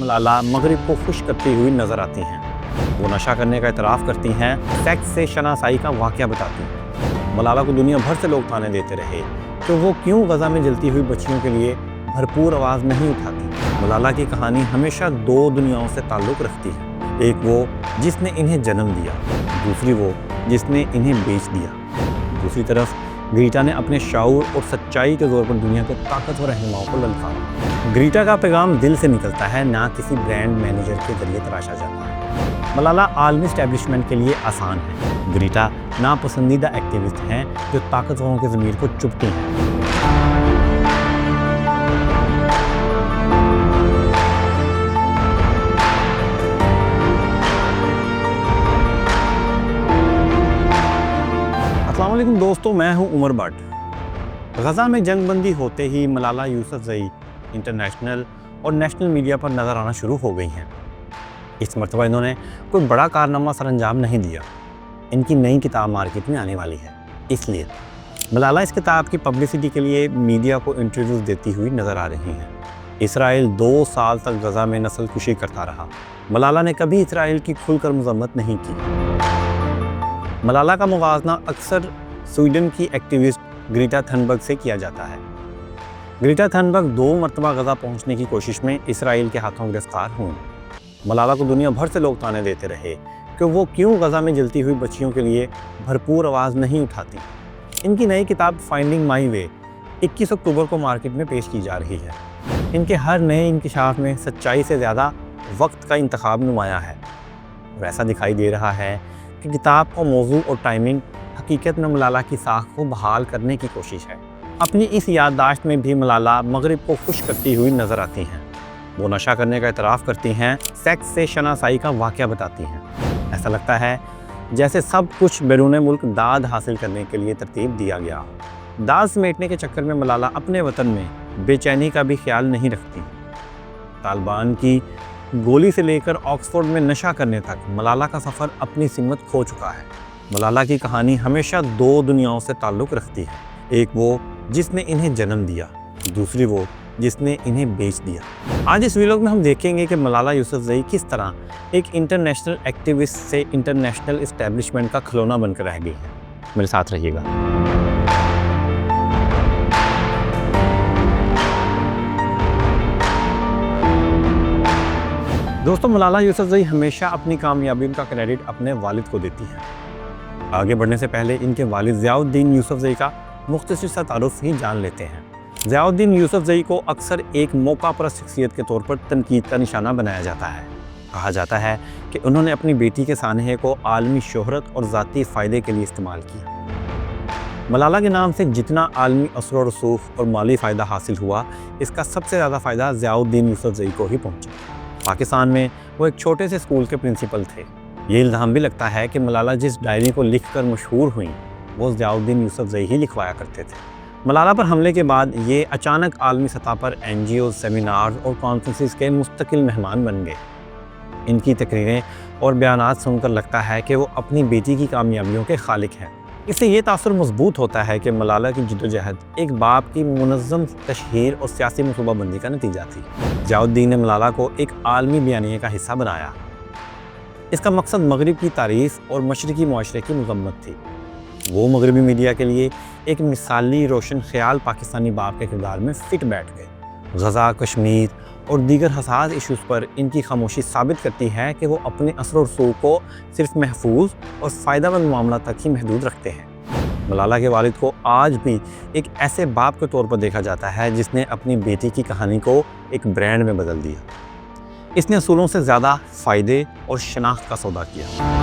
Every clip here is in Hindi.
मलाला मगरिब को खुश करती हुई नजर आती हैं। वो नशा करने का इतराफ़ करती हैं, सेक्स से शनासाई का वाक़या बताती हैं। मलाला को दुनिया भर से लोग ताने देते रहे कि वो क्यों गज़ा में जलती हुई बच्चियों के लिए भरपूर आवाज़ नहीं उठाती। मलाला की कहानी हमेशा दो दुनियाओं से ताल्लुक़ रखती है, एक वो जिसने इन्हें जन्म दिया, दूसरी वो जिसने इन्हें बेच दिया। दूसरी तरफ ग्रीटा ने अपने शाऊर और सच्चाई के ज़ोर पर दुनिया के ताकतवर रहनुमाओं को ललकारा। ग्रीटा का पैगाम दिल से निकलता है, ना किसी ब्रांड मैनेजर के जरिए तराशा जाता है। मलाला आलमी एस्टेब्लिशमेंट के लिए आसान है। ग्रीटा नापसंदीदा एक्टिविस्ट हैं जो ताकतवरों के ज़मीर को चुभती हैं। अस्सलाम वालेकुम दोस्तों, मैं हूं उमर भट्ट। गज़ा में जंगबंदी होते ही मलाला यूसुफ़ज़ई इंटरनेशनल और नेशनल मीडिया पर नज़र आना शुरू हो गई हैं। इस मरतबा इन्होंने कोई बड़ा कारनामा सरअंजाम नहीं दिया। इनकी नई किताब मार्केट में आने वाली है, इसलिए मलाला इस किताब की पब्लिसिटी के लिए मीडिया को इंटरव्यूज़ देती हुई नज़र आ रही हैं। इसराइल 2 साल तक गज़ा में नस्लकुशी करता रहा। मलाला ने कभी इसराइल की खुलकर मज़म्मत नहीं की। मलाला का मुवाजना अक्सर स्वीडन की एक्टिविस्ट ग्रीटा थनबर्ग से किया जाता है। ग्रीटा थनबर्ग 2 मरतबा गज़ा पहुंचने की कोशिश में इसराइल के हाथों गिरफ्तार हुई। मलाला को दुनिया भर से लोग ताने देते रहे कि वो क्यों गज़ा में जलती हुई बच्चियों के लिए भरपूर आवाज़ नहीं उठाती। इनकी नई किताब फाइंडिंग माई वे 21 अक्टूबर को मार्केट में पेश की जा रही है। इनके हर नए इंकशाफ में सच्चाई से ज़्यादा वक्त का इंतखाब नुमाया है और ऐसा दिखाई दे रहा है कि किताब का मौजू और टाइमिंग हकीकत में मलाला की साख को बहाल करने की कोशिश है। अपनी इस याददाश्त में भी मलाला मगरिब को खुश करती हुई नज़र आती हैं। वो नशा करने का इतराफ़ करती हैं, सेक्स से शनासाई का वाक़या बताती हैं। ऐसा लगता है जैसे सब कुछ बैरून मुल्क दाद हासिल करने के लिए तरतीब दिया गया हो। दाद समेटने के चक्कर में मलाला अपने वतन में बेचैनी का भी ख्याल नहीं रखती। तालिबान की गोली से लेकर ऑक्सफोर्ड में नशा करने तक मलाला का सफ़र अपनी सिमत खो चुका है। मलाला की कहानी हमेशा 2 दुनियाओं से ताल्लुक़ रखती है, एक वो जिसने इन्हें जन्म दिया, दूसरी वो जिसने इन्हें बेच दिया। आज इस वीडियो में हम देखेंगे कि मलाला यूसुफ़ज़ई किस तरह एक इंटरनेशनल एक्टिविस्ट से इंटरनेशनल एस्टेब्लिशमेंट का खिलौना बनकर रह गई है। मेरे साथ रहिएगा। दोस्तों, मलाला यूसुफ़ज़ई हमेशा अपनी कामयाबियों का क्रेडिट अपने वालिद को देती हैं। आगे बढ़ने से पहले इनके वालिद ज़ियाउद्दीन यूसुफ़ज़ई का मुख्तसर सा तारुफ़ ही जान लेते हैं। ज़ियाउद्दीन यूसुफ़ज़ई को अक्सर एक मौका परस्त शख्सियत के तौर पर तनकीद का निशाना बनाया जाता है। कहा जाता है कि उन्होंने अपनी बेटी के सानहे को आलमी शोहरत और ज़ाती फ़ायदे के लिए इस्तेमाल किया। मलाला के नाम से जितना आलमी असर और रसूख और माली फ़ायदा हासिल हुआ, इसका सबसे ज़्यादा फ़ायदा ज़ियाउद्दीन यूसुफ़ज़ई को ही पहुँचा। पाकिस्तान में वो एक छोटे से स्कूल के प्रिंसिपल थे। ये इल्ज़ाम भी लगता है कि मलाला जिस डायरी को लिखकर मशहूर हुई, वो ज़ियाउद्दीन यूसुफ़ज़ई ही लिखवाया करते थे। मलाला पर हमले के बाद ये अचानक आलमी सतह पर NGO, सेमिनार और कॉन्फ्रेंसेस के मुस्तकिल मेहमान बन गए। इनकी तकरीरें और बयानात सुनकर लगता है कि वो अपनी बेटी की कामयाबियों के खालिक हैं। इससे ये तासुर मजबूत होता है कि मलाला की जद्दोजहद एक बाप की मुनज़्ज़म तशहीर और सियासी मनसूबाबंदी का नतीजा थी। ज़ियाउद्दीन ने मलाला को एक आलमी बयानिए का हिस्सा बनाया। इसका मकसद मगरिब की तारीफ़ और मशरक़ी मुआशरे की मज़म्मत थी। वो मगरबी मीडिया के लिए एक मिसाली रोशन ख्याल पाकिस्तानी बाप के किरदार में फिट बैठ गए। गज़ा, कश्मीर और दीगर हसास इशूज़ पर इनकी खामोशी साबित करती है कि वो अपने असर और रसूख को सिर्फ महफूज और फ़ायदेमंद मामला तक ही महदूद रखते हैं। मलाला के वालिद को आज भी एक ऐसे बाप के तौर पर देखा जाता है जिसने अपनी बेटी की कहानी को एक ब्रांड में बदल दिया। इसने असूलों से ज़्यादा फ़ायदे और शनाख्त का सौदा किया।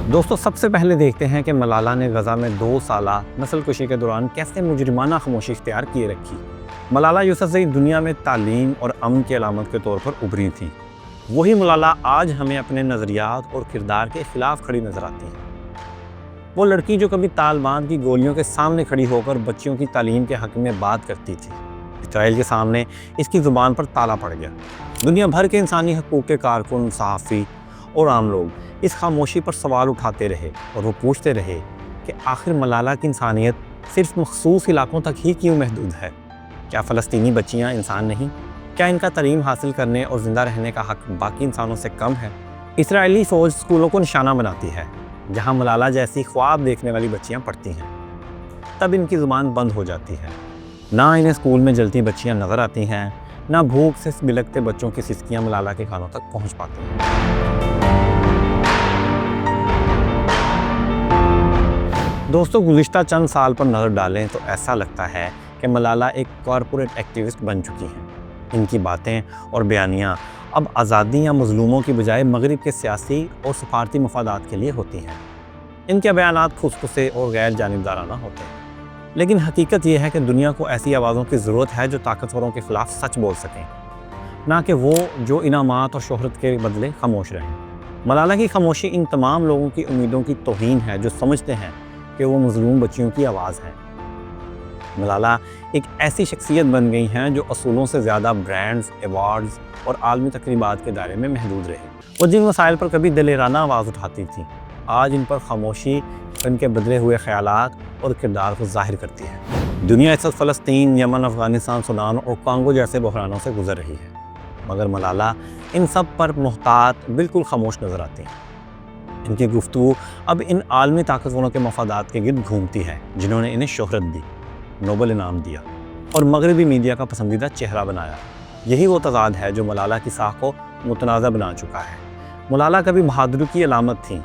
दोस्तों, सबसे पहले देखते हैं कि मलाला ने गज़ा में 2 साला नस्लकुशी के दौरान कैसे मुजरिमाना खामोशी इख्तियार किए रखी। मलाला यूसुफ़ज़ई दुनिया में तालीम और अमन की अलामत के तौर पर उभरी थी। वही मलाला आज हमें अपने नज़रियात और किरदार के ख़िलाफ़ खड़ी नज़र आती है। वो लड़की जो कभी तालिबान की गोलियों के सामने खड़ी होकर बच्चियों की तालीम के हक़ में बात करती थी, इसराइल के सामने इसकी ज़ुबान पर ताला पड़ गया। दुनिया भर के इंसानी हकूक़ के कारकुन, सहाफ़ी और आम लोग इस खामोशी पर सवाल उठाते रहे और वो पूछते रहे कि आखिर मलाला की इंसानियत सिर्फ मखसूस इलाकों तक ही क्यों महदूद है? क्या फ़लस्तीनी बच्चियाँ इंसान नहीं? क्या इनका तालीम हासिल करने और ज़िंदा रहने का हक़ बाकी इंसानों से कम है? इसराइली फ़ौज स्कूलों को निशाना बनाती है जहाँ मलाला जैसी ख्वाब देखने वाली बच्चियाँ पढ़ती हैं। तब इनकी ज़ुबान बंद हो जाती है। ना इन्हें स्कूल में जलती बच्चियाँ नज़र आती हैं, ना भूख से बिलखते बच्चों की सिसकियाँ मलाला के कानों तक पहुँच पाती हैं। दोस्तों, गुज़िश्ता चंद साल पर नज़र डालें तो ऐसा लगता है कि मलाला एक कॉरपोरेट एक्टिविस्ट बन चुकी हैं। इनकी बातें और बयानियाँ अब आज़ादी या मज़लूमों की बजाय मगरिब के सियासी और सफारती मफादात के लिए होती हैं। इनके बयानात खुसखुसे और गैर जानिबदाराना होते हैं, लेकिन हकीकत यह है कि दुनिया को ऐसी आवाज़ों की ज़रूरत है जो ताकतवरों के ख़िलाफ़ सच बोल सकें, ना कि वो जो इनामात और शोहरत के बदले खामोश रहें। मलाला की खामोशी इन तमाम लोगों की उम्मीदों की तौहीन है जो समझते हैं कि वो मज़लूम बच्चियों की आवाज़ है। मलाला एक ऐसी शख्सियत बन गई हैं जो असूलों से ज़्यादा ब्रांड्स, अवार्ड्स और आलमी तकरीबात के दायरे में महदूद रहे। वो जिन मसाइल पर कभी दिलेराना आवाज़ उठाती थी, आज इन पर खामोशी उनके बदले हुए ख़यालात और किरदार को ज़ाहिर करती है। दुनिया इस वक्त फ़लस्तीन, यमन, अफ़गानिस्तान, सूडान और कांगो जैसे बहरानों से गुजर रही है, मगर मलाला इन सब पर मुहतात बिल्कुल खामोश नज़र आती हैं। इनकी गुफ्तगू अब इन आलमी ताकतवरों के मफादात के गिर्द घूमती है जिन्होंने इन्हें शोहरत दी, नोबल इनाम दिया और मगरबी मीडिया का पसंदीदा चेहरा बनाया। यही वो तज़ाद है जो मलाला की साख को मुतनाज़ा बना चुका है। मलाला कभी बहादुरी की अलामत थी,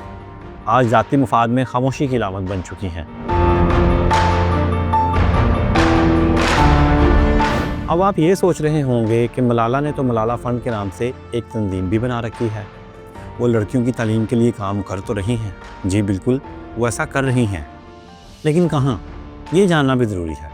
आज ज़ाती मुफाद में खामोशी की अलामत बन चुकी हैं। अब आप ये सोच रहे होंगे कि मलाला ने तो मलाला फ़ंड के नाम से एक तंजीम भी बना रखी है। वो लड़कियों की तालीम के लिए काम कर तो रही हैं। जी बिल्कुल, वो ऐसा कर रही हैं, लेकिन कहाँ, ये जानना भी ज़रूरी है।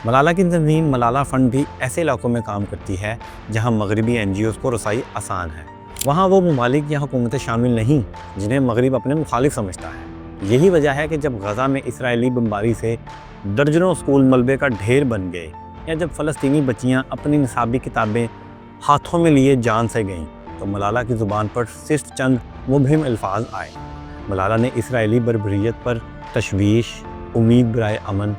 मलाला की तंजीम मलाला फ़ंड भी ऐसे इलाकों में काम करती है जहाँ मगरबी NGOs को रसाई आसान है। वहाँ वो ममालिक या हुकूमतें शामिल नहीं जिन्हें मगरिब अपने मुखालिफ समझता है। यही वजह है कि जब गज़ा में इसराइली बमबारी से दर्जनों स्कूल मलबे का ढेर बन गए, या जब फ़लस्तीनी बच्चियाँ अपनी निसाबी किताबें हाथों में लिए जान से गईं, तो मलाला की ज़ुबान पर सिर्फ चंद मुबहिम अल्फाज आए। मलाला ने इसराइली बर्बरियत पर तशवीश, उम्मीद बराए अमन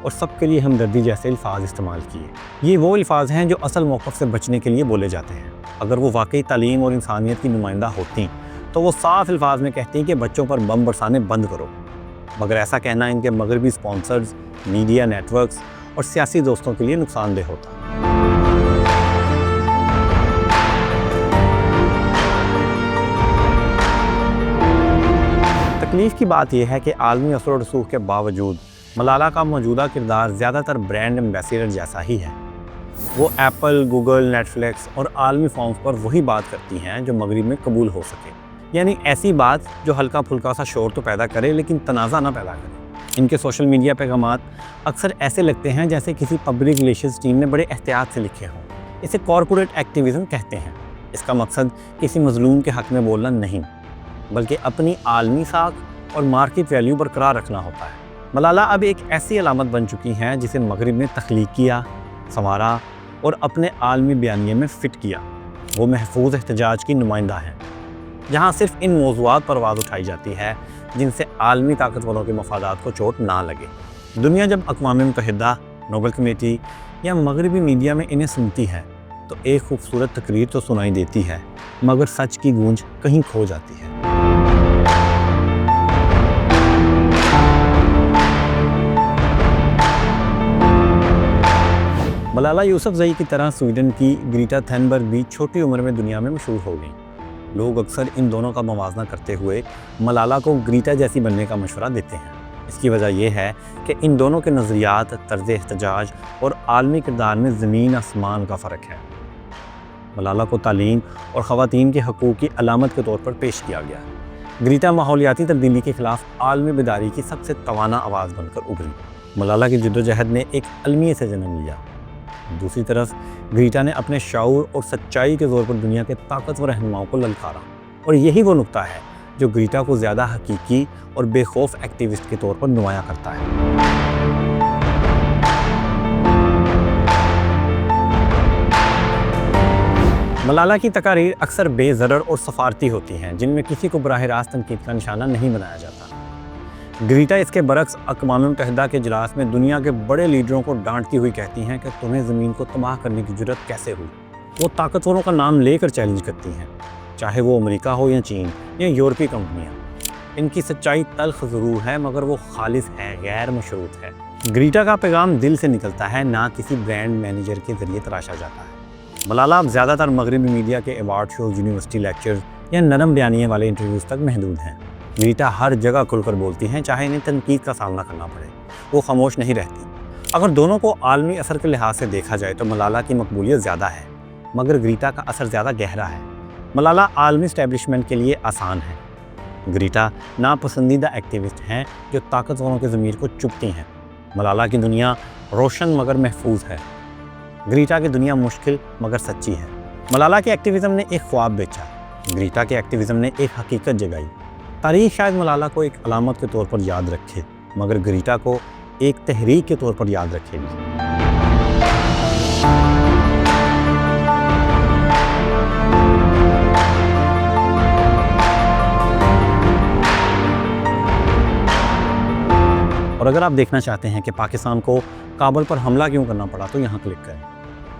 और सबके लिए हमदर्दी जैसे अल्फाज इस्तेमाल किए। ये वो अल्फाज हैं जो असल मौक़िफ़ से बचने के लिए बोले जाते हैं। अगर वो वाकई तालीम और इंसानियत की नुमाइंदा होती तो वो साफ अल्फाज में कहती कि बच्चों पर बम बरसाने बंद करो, मगर ऐसा कहना इनके मगरबी स्पॉन्सर्स, मीडिया नेटवर्क्स और सियासी दोस्तों के लिए नुकसानदेह होता। तकलीफ़ की बात यह है कि आलमी असर और रसूख के बावजूद मलाला का मौजूदा किरदार ज़्यादातर ब्रांड एम्बेसडर जैसा ही है। वो एप्पल, गूगल, नेटफ्लिक्स और आलमी फॉर्म्स पर वही बात करती हैं जो मगरिब में कबूल हो सके, यानी ऐसी बात जो हल्का फुल्का सा शोर तो पैदा करे लेकिन तनाज़ा ना पैदा करे। इनके सोशल मीडिया पैगामात अक्सर ऐसे लगते हैं जैसे किसी पब्लिक रिलेशंस टीम ने बड़े एहतियात से लिखे हों। इसे कॉरपोरेट एक्टिविज़म कहते हैं। इसका मकसद किसी मज़लूम के हक़ में बोलना नहीं, बल्कि अपनी आलमी साख और मार्केट वैल्यू बरकरार रखना होता है। मलाला अब एक ऐसी अलामत बन चुकी हैं जिसे मगरिब ने तख्लीक किया, संवारा और अपने आलमी बयानिए में फ़िट किया। वो महफूज एहतजाज की नुमाइंदा हैं, जहाँ सिर्फ इन मौज़ूआत पर आवाज़ उठाई जाती है जिनसे आलमी ताकतवरों के मफादात को चोट ना लगे। दुनिया जब अक़वाम मुत्तहिदा, नोबल कमेटी या मगरिबी मीडिया में इन्हें सुनती है तो एक खूबसूरत तकरीर तो सुनाई देती है, मगर सच की गूंज कहीं खो जाती है। मलाला यूसुफ़ज़ई की तरह स्वीडन की ग्रीटा थनबर्ग भी छोटी उम्र में दुनिया में मशहूर हो गई। लोग अक्सर इन दोनों का मवाज़ना करते हुए मलाला को ग्रीटा जैसी बनने का मशवरा देते हैं। इसकी वजह यह है कि इन दोनों के नज़रियात, तर्ज़ एहतजाज और आलमी किरदार में ज़मीन आसमान का फ़र्क है। मलाला को तालीम और ख़वातीन के हकूक़ की अलामत के तौर पर पेश किया गया। ग्रीटा माहौलियाती तब्दीली के ख़िलाफ़ आलमी बेदारी की सबसे तवाना आवाज़ बनकर उभरी। मलाला की जद्दोजहद ने एक अलमियत से जन्म लिया। दूसरी तरफ ग्रीटा ने अपने शऊर और सच्चाई के ज़ोर पर दुनिया के ताकतवर रहनुमाओं को ललकारा, और यही वो नुक्ता है जो ग्रीटा को ज़्यादा हकीकी और बेखौफ एक्टिविस्ट के तौर पर नुमायाँ करता है। मलाला की तकारीर अक्सर बेज़रर और सफारती होती हैं, जिनमें किसी को बराह रास्त तनकीद का निशाना नहीं बनाया जाता। ग्रीटा इसके बरक्स अक़वाम मुत्तहिदा के इजलास में दुनिया के बड़े लीडरों को डांटती हुई कहती हैं कि तुम्हें ज़मीन को तबाह करने की जुर्रत कैसे हुई। वो ताकतवरों का नाम लेकर चैलेंज करती हैं, चाहे वो अमेरिका हो या चीन या यूरोपीय कंपनियाँ। इनकी सच्चाई तल्ख ज़रूर है, मगर वो खालिस है, गैर मशरूत है। ग्रीटा का पैगाम दिल से निकलता है, ना किसी ब्रांड मैनेजर के ज़रिए तराशा जाता है। मलाला अब ज़्यादातर मगरबी मीडिया के अवार्ड शोज, यूनिवर्सिटी लेक्चर्स या नरम बयानिए वाले इंटरव्यूज़ तक महदूद हैं। ग्रीटा हर जगह खुलकर बोलती हैं, चाहे इन्हें तनकीद का सामना करना पड़े। वो खामोश नहीं रहती। अगर दोनों को आलमी असर के लिहाज से देखा जाए तो मलाला की मकबूलियत ज़्यादा है, मगर ग्रीटा का असर ज़्यादा गहरा है। मलाला आलमी इस्टेब्लिशमेंट के लिए आसान है। ग्रीटा नापसंदीदा एक्टिविस्ट हैं जो ताकतवरों के ज़मीर को चुभती हैं। मलाला की दुनिया रोशन मगर महफूज है। ग्रीटा की दुनिया मुश्किल मगर सच्ची है। मलाला के एक्टिविज़म ने एक ख्वाब बेचा, ग्रीटा के एक्टिविज़म ने एक हकीकत जगाई। तारीख़ शायद मलाला को एक अलामत के तौर पर याद रखे, मगर ग्रीटा को एक तहरीक के तौर पर याद रखेगी। और अगर आप देखना चाहते हैं कि पाकिस्तान को काबुल पर हमला क्यों करना पड़ा, तो यहाँ क्लिक करें।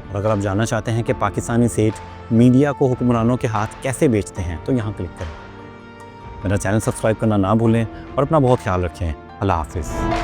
और अगर आप जानना चाहते हैं कि पाकिस्तानी सेठ मीडिया को हुक्मरानों के हाथ कैसे बेचते हैं, तो यहाँ क्लिक करें। मेरा चैनल सब्सक्राइब करना ना भूलें और अपना बहुत ख्याल रखें। अल्लाह हाफ़िज़।